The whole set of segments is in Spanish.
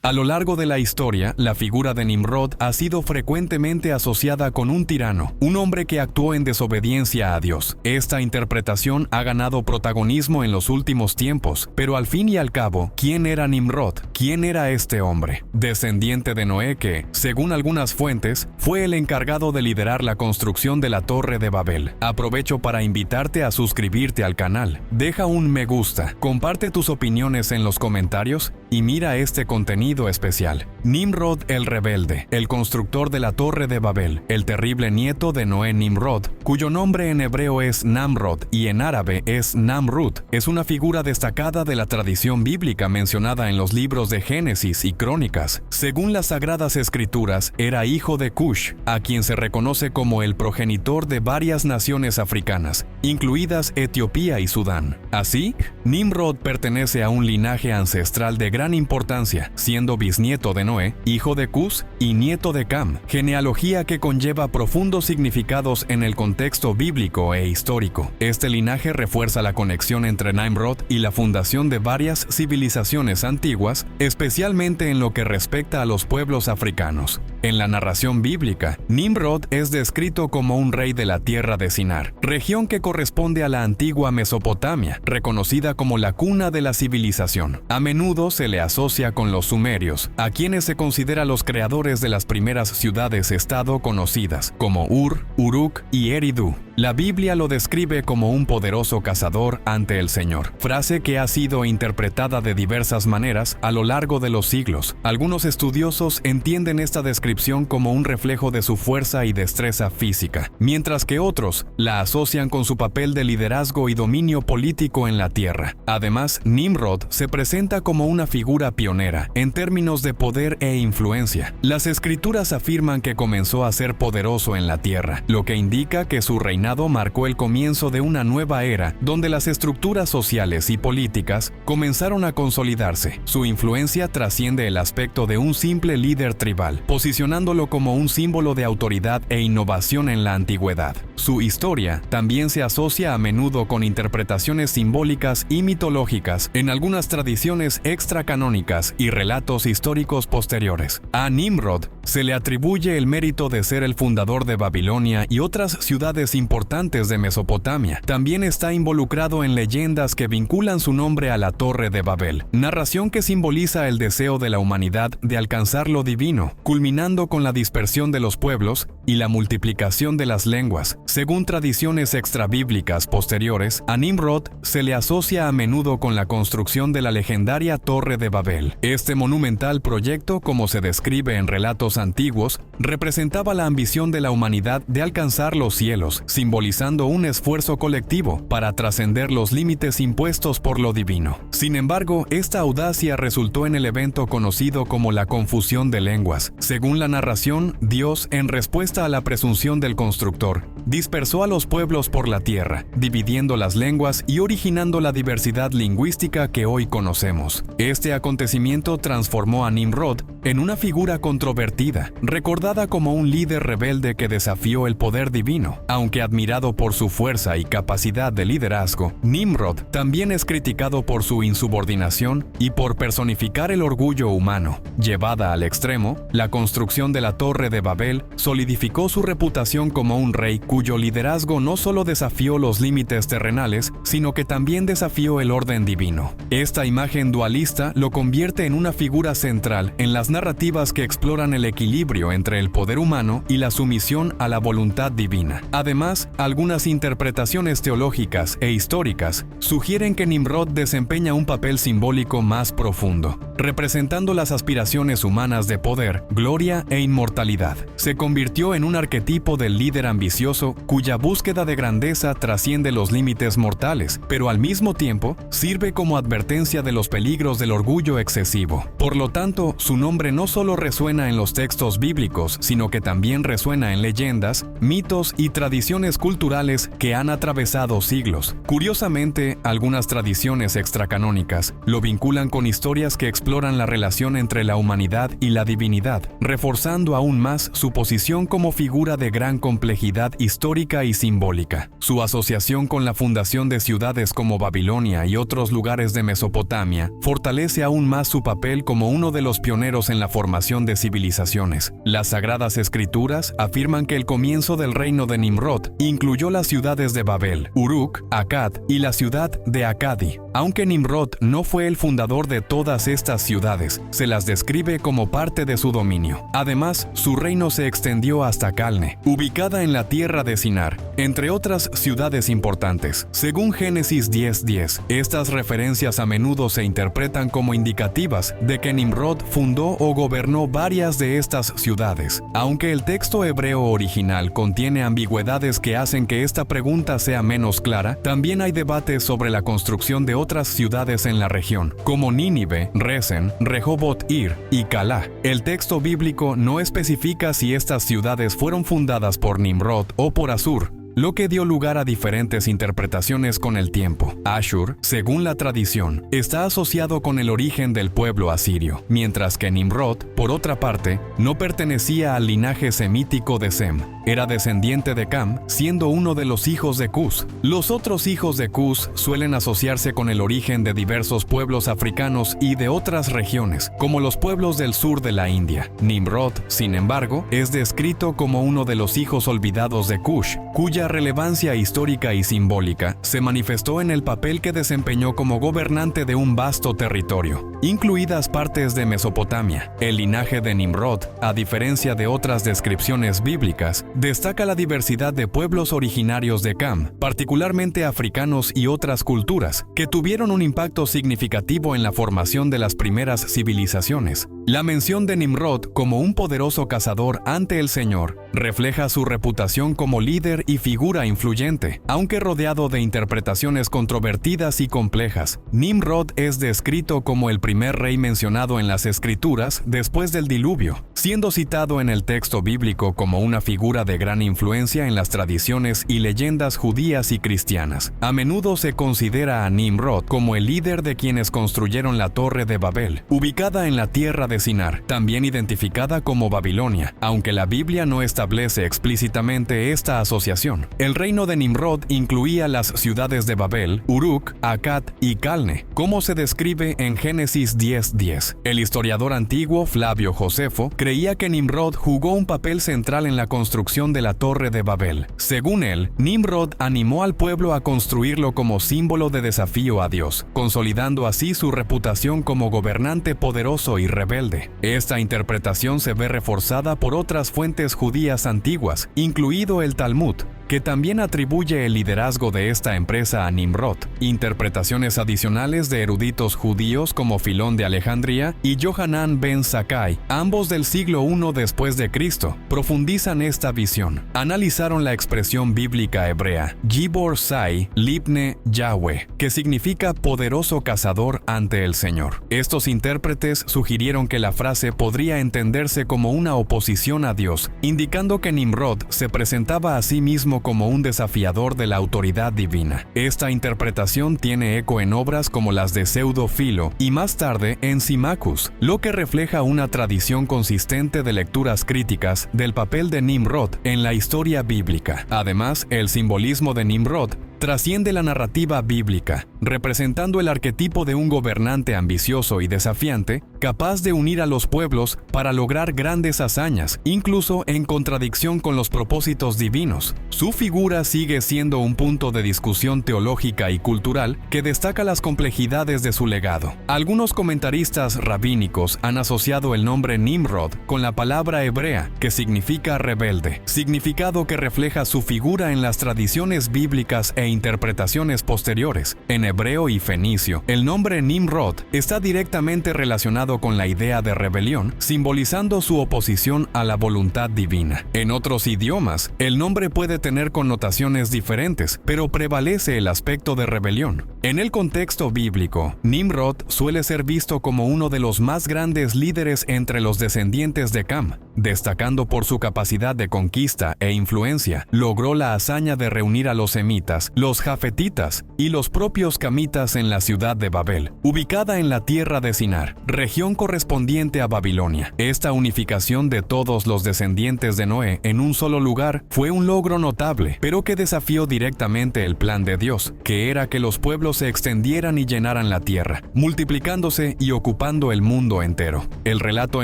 A lo largo de la historia, la figura de Nimrod ha sido frecuentemente asociada con un tirano, un hombre que actuó en desobediencia a Dios. Esta interpretación ha ganado protagonismo en los últimos tiempos, pero al fin y al cabo, ¿quién era Nimrod? ¿Quién era este hombre? Descendiente de Noé que, según algunas fuentes, fue el encargado de liderar la construcción de la Torre de Babel. Aprovecho para invitarte a suscribirte al canal. Deja un me gusta, comparte tus opiniones en los comentarios y mira este contenido especial. Nimrod el rebelde, el constructor de la Torre de Babel, el terrible nieto de Noé Nimrod, cuyo nombre en hebreo es Namrod y en árabe es Namrud, es una figura destacada de la tradición bíblica mencionada en los libros de Génesis y Crónicas. Según las Sagradas Escrituras, era hijo de Cush, a quien se reconoce como el progenitor de varias naciones africanas, incluidas Etiopía y Sudán. Así, Nimrod pertenece a un linaje ancestral de gran importancia, siendo bisnieto de Noé, hijo de Cus y nieto de Cam, genealogía que conlleva profundos significados en el contexto bíblico e histórico. Este linaje refuerza la conexión entre Nimrod y la fundación de varias civilizaciones antiguas, especialmente en lo que respecta a los pueblos africanos. En la narración bíblica, Nimrod es descrito como un rey de la tierra de Sinar, región que corresponde a la antigua Mesopotamia, reconocida como la cuna de la civilización. A menudo se le asocia con los sumerios, a quienes se considera los creadores de las primeras ciudades-estado conocidas, como Ur, Uruk y Eridu. La Biblia lo describe como un poderoso cazador ante el Señor, frase que ha sido interpretada de diversas maneras a lo largo de los siglos. Algunos estudiosos entienden esta descripción como un reflejo de su fuerza y destreza física, mientras que otros la asocian con su papel de liderazgo y dominio político en la tierra. Además, Nimrod se presenta como una figura pionera en términos de poder e influencia. Las escrituras afirman que comenzó a ser poderoso en la tierra, lo que indica que su reinado marcó el comienzo de una nueva era donde las estructuras sociales y políticas comenzaron a consolidarse. Su influencia trasciende el aspecto de un simple líder tribal, posicionándolo como un símbolo de autoridad e innovación en la antigüedad. Su historia también se asocia a menudo con interpretaciones simbólicas y mitológicas en algunas tradiciones extracanónicas y relatos históricos posteriores. A Nimrod se le atribuye el mérito de ser el fundador de Babilonia y otras ciudades importantes de Mesopotamia. También está involucrado en leyendas que vinculan su nombre a la Torre de Babel, narración que simboliza el deseo de la humanidad de alcanzar lo divino, culminando con la dispersión de los pueblos y la multiplicación de las lenguas. Según tradiciones extrabíblicas posteriores, a Nimrod se le asocia a menudo con la construcción de la legendaria Torre de Babel. Este monumental proyecto, como se describe en relatos antiguos, representaba la ambición de la humanidad de alcanzar los cielos, simbolizando un esfuerzo colectivo para trascender los límites impuestos por lo divino. Sin embargo, esta audacia resultó en el evento conocido como la confusión de lenguas. Según la narración, Dios, en respuesta a la presunción del constructor, dispersó a los pueblos por la tierra, dividiendo las lenguas y originando la diversidad lingüística que hoy conocemos. Este acontecimiento transformó a Nimrod en una figura controvertida, recordada como un líder rebelde que desafió el poder divino. Aunque admirado por su fuerza y capacidad de liderazgo, Nimrod también es criticado por su insubordinación y por personificar el orgullo humano. Llevada al extremo, la construcción de la Torre de Babel solidificó su reputación como un rey cuyo liderazgo no solo desafió los límites terrenales, sino que también desafió el orden divino. Esta imagen dualista lo convierte en una figura central en las narrativas que exploran el equilibrio entre el poder humano y la sumisión a la voluntad divina. Además, algunas interpretaciones teológicas e históricas sugieren que Nimrod desempeña un papel simbólico más profundo, representando las aspiraciones humanas de poder, gloria e inmortalidad. Se convirtió en un arquetipo del líder ambicioso cuya búsqueda de grandeza trasciende los límites mortales, pero al mismo tiempo sirve como advertencia de los peligros del orgullo excesivo. Por lo tanto, su nombre no solo resuena en los textos bíblicos, sino que también resuena en leyendas, mitos y tradiciones culturales que han atravesado siglos. Curiosamente, algunas tradiciones extracanónicas lo vinculan con historias que exploran la relación entre la humanidad y la divinidad, reforzando aún más su posición como figura de gran complejidad histórica histórica y simbólica. Su asociación con la fundación de ciudades como Babilonia y otros lugares de Mesopotamia fortalece aún más su papel como uno de los pioneros en la formación de civilizaciones. Las Sagradas Escrituras afirman que el comienzo del reino de Nimrod incluyó las ciudades de Babel, Uruk, Akkad y la ciudad de Akkadi. Aunque Nimrod no fue el fundador de todas estas ciudades, se las describe como parte de su dominio. Además, su reino se extendió hasta Calne, ubicada en la tierra de Sinar, entre otras ciudades importantes. Según Génesis 10:10, estas referencias a menudo se interpretan como indicativas de que Nimrod fundó o gobernó varias de estas ciudades. Aunque el texto hebreo original contiene ambigüedades que hacen que esta pregunta sea menos clara, también hay debates sobre la construcción de otras ciudades en la región, como Nínive, Resen, Rehobot-Ir y Calá. El texto bíblico no especifica si estas ciudades fueron fundadas por Nimrod o por Asur, lo que dio lugar a diferentes interpretaciones con el tiempo. Ashur, según la tradición, está asociado con el origen del pueblo asirio, mientras que Nimrod, por otra parte, no pertenecía al linaje semítico de Sem. Era descendiente de Cam, siendo uno de los hijos de Cus. Los otros hijos de Cus suelen asociarse con el origen de diversos pueblos africanos y de otras regiones, como los pueblos del sur de la India. Nimrod, sin embargo, es descrito como uno de los hijos olvidados de Cush, cuya relevancia histórica y simbólica se manifestó en el papel que desempeñó como gobernante de un vasto territorio, incluidas partes de Mesopotamia. El linaje de Nimrod, a diferencia de otras descripciones bíblicas, destaca la diversidad de pueblos originarios de Cam, particularmente africanos y otras culturas, que tuvieron un impacto significativo en la formación de las primeras civilizaciones. La mención de Nimrod como un poderoso cazador ante el Señor refleja su reputación como líder y figura influyente. Aunque rodeado de interpretaciones controvertidas y complejas, Nimrod es descrito como el primer rey mencionado en las Escrituras después del diluvio, siendo citado en el texto bíblico como una figura de gran influencia en las tradiciones y leyendas judías y cristianas. A menudo se considera a Nimrod como el líder de quienes construyeron la Torre de Babel, ubicada en la tierra de Sinar, también identificada como Babilonia, aunque la Biblia no establece explícitamente esta asociación. El reino de Nimrod incluía las ciudades de Babel, Uruk, Akkad y Calne, como se describe en Génesis 10:10. El historiador antiguo Flavio Josefo creía que Nimrod jugó un papel central en la construcción de la Torre de Babel. Según él, Nimrod animó al pueblo a construirlo como símbolo de desafío a Dios, consolidando así su reputación como gobernante poderoso y rebelde. Esta interpretación se ve reforzada por otras fuentes judías antiguas, incluido el Talmud, que también atribuye el liderazgo de esta empresa a Nimrod. Interpretaciones adicionales de eruditos judíos como Filón de Alejandría y Yohanan ben Zakkai, ambos del siglo I después de Cristo, profundizan esta visión. Analizaron la expresión bíblica hebrea Gibor Sai Libne Yahweh, que significa poderoso cazador ante el Señor. Estos intérpretes sugirieron que la frase podría entenderse como una oposición a Dios, indicando que Nimrod se presentaba a sí mismo como un desafiador de la autoridad divina. Esta interpretación tiene eco en obras como las de Pseudo-Filo y más tarde en Symmachus, lo que refleja una tradición consistente de lecturas críticas del papel de Nimrod en la historia bíblica. Además, el simbolismo de Nimrod trasciende la narrativa bíblica, representando el arquetipo de un gobernante ambicioso y desafiante, capaz de unir a los pueblos para lograr grandes hazañas, incluso en contradicción con los propósitos divinos. Su figura sigue siendo un punto de discusión teológica y cultural que destaca las complejidades de su legado. Algunos comentaristas rabínicos han asociado el nombre Nimrod con la palabra hebrea, que significa rebelde, significado que refleja su figura en las tradiciones bíblicas e interpretaciones posteriores. En hebreo y fenicio, el nombre Nimrod está directamente relacionado con la idea de rebelión, simbolizando su oposición a la voluntad divina. En otros idiomas, el nombre puede tener connotaciones diferentes, pero prevalece el aspecto de rebelión. En el contexto bíblico, Nimrod suele ser visto como uno de los más grandes líderes entre los descendientes de Cam. Destacando por su capacidad de conquista e influencia, logró la hazaña de reunir a los semitas, los jafetitas y los propios los camitas en la ciudad de Babel, ubicada en la tierra de Sinar, región correspondiente a Babilonia. Esta unificación de todos los descendientes de Noé en un solo lugar fue un logro notable, pero que desafió directamente el plan de Dios, que era que los pueblos se extendieran y llenaran la tierra, multiplicándose y ocupando el mundo entero. El relato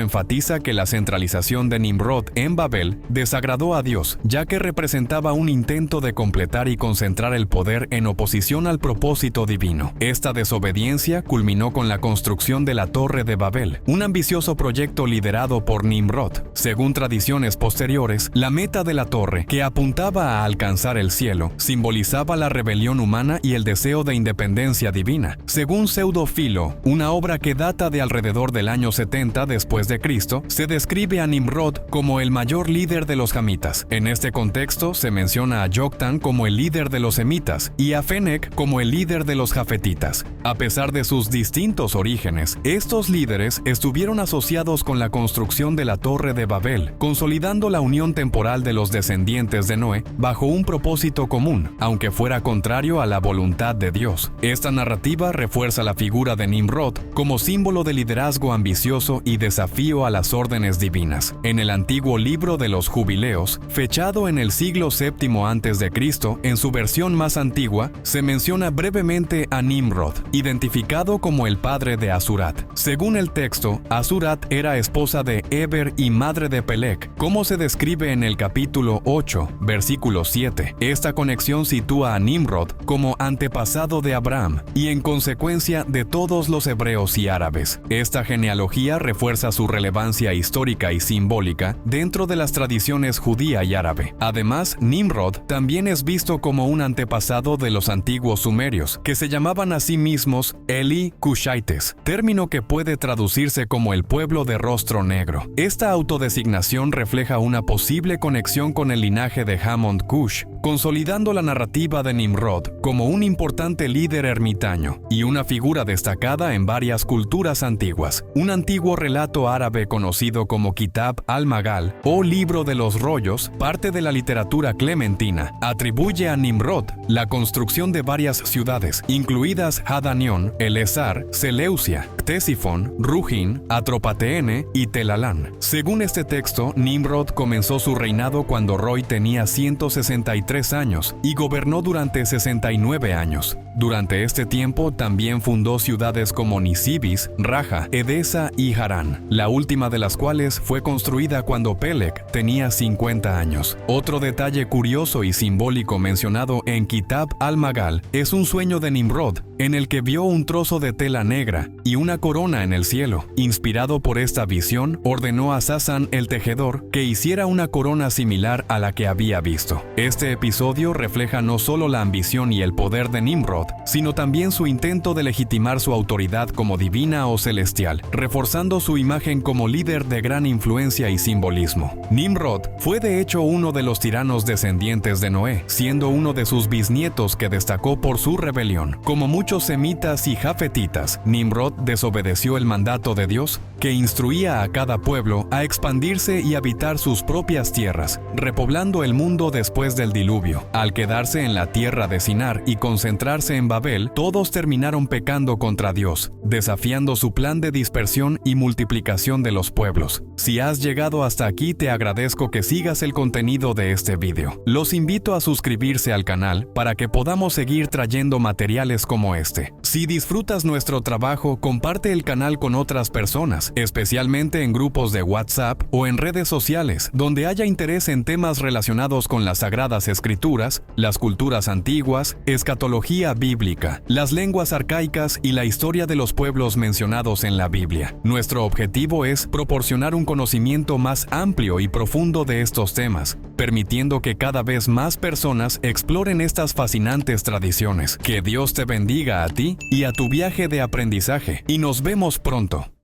enfatiza que la centralización de Nimrod en Babel desagradó a Dios, ya que representaba un intento de completar y concentrar el poder en oposición al propósito divino. Esta desobediencia culminó con la construcción de la Torre de Babel, un ambicioso proyecto liderado por Nimrod. Según tradiciones posteriores, la meta de la torre, que apuntaba a alcanzar el cielo, simbolizaba la rebelión humana y el deseo de independencia divina. Según Pseudo-Philo, una obra que data de alrededor del año 70 después de Cristo, se describe a Nimrod como el mayor líder de los Hamitas. En este contexto se menciona a Yoktan como el líder de los Semitas y a Fenec como el líder de los Jafetitas. A pesar de sus distintos orígenes, estos líderes estuvieron asociados con la construcción de la Torre de Babel, consolidando la unión temporal de los descendientes de Noé bajo un propósito común, aunque fuera contrario a la voluntad de Dios. Esta narrativa refuerza la figura de Nimrod como símbolo de liderazgo ambicioso y desafío a las órdenes divinas. En el antiguo libro de los Jubileos, fechado en el siglo VII a.C., en su versión más antigua, se menciona brevemente a Nimrod, identificado como el padre de Asurat. Según el texto, Asurat era esposa de Eber y madre de Peleg, como se describe en el capítulo 8, versículo 7. Esta conexión sitúa a Nimrod como antepasado de Abraham y en consecuencia de todos los hebreos y árabes. Esta genealogía refuerza su relevancia histórica y simbólica dentro de las tradiciones judía y árabe. Además, Nimrod también es visto como un antepasado de los antiguos sumerios, que se llamaban a sí mismos Eli Cushaites, término que puede traducirse como el pueblo de rostro negro. Esta autodesignación refleja una posible conexión con el linaje de Hammond Cush, consolidando la narrativa de Nimrod como un importante líder ermitaño y una figura destacada en varias culturas antiguas. Un antiguo relato árabe conocido como Kitab al-Magal o Libro de los Rollos, parte de la literatura clementina, atribuye a Nimrod la construcción de varias ciudades, incluidas Hadanión, Elezar, Seleucia, Ctesifón, Rugin, Atropatene y Telalán. Según este texto, Nimrod comenzó su reinado cuando Roy tenía 163 años y gobernó durante 69 años. Durante este tiempo también fundó ciudades como Nisibis, Raja, Edesa y Harán, la última de las cuales fue construida cuando Peleg tenía 50 años. Otro detalle curioso y simbólico mencionado en Kitab al-Magal es un sueño de Nimrod, en el que vio un trozo de tela negra y una corona en el cielo. Inspirado por esta visión, ordenó a Sasan el tejedor que hiciera una corona similar a la que había visto. Este episodio refleja no solo la ambición y el poder de Nimrod, sino también su intento de legitimar su autoridad como divina o celestial, reforzando su imagen como líder de gran influencia y simbolismo. Nimrod fue de hecho uno de los tiranos descendientes de Noé, siendo uno de sus bisnietos que destacó por su rebelión. Como muchos semitas y jafetitas, Nimrod desobedeció el mandato de Dios, que instruía a cada pueblo a expandirse y habitar sus propias tierras, repoblando el mundo después del diluvio. Al quedarse en la tierra de Sinar y concentrarse en Babel, todos terminaron pecando contra Dios, desafiando su plan de dispersión y multiplicación de los pueblos. Si has llegado hasta aquí, te agradezco que sigas el contenido de este video. Los invito a suscribirse al canal para que podamos seguir trayendo materiales como este. Si disfrutas nuestro trabajo, comparte el canal con otras personas, especialmente en grupos de WhatsApp o en redes sociales, donde haya interés en temas relacionados con las Sagradas Escrituras, las culturas antiguas, escatología bíblica, las lenguas arcaicas y la historia de los pueblos mencionados en la Biblia. Nuestro objetivo es proporcionar un conocimiento más amplio y profundo de estos temas, permitiendo que cada vez más personas exploren estas fascinantes tradiciones. Que Dios te bendiga a ti y a tu viaje de aprendizaje, y nos vemos pronto.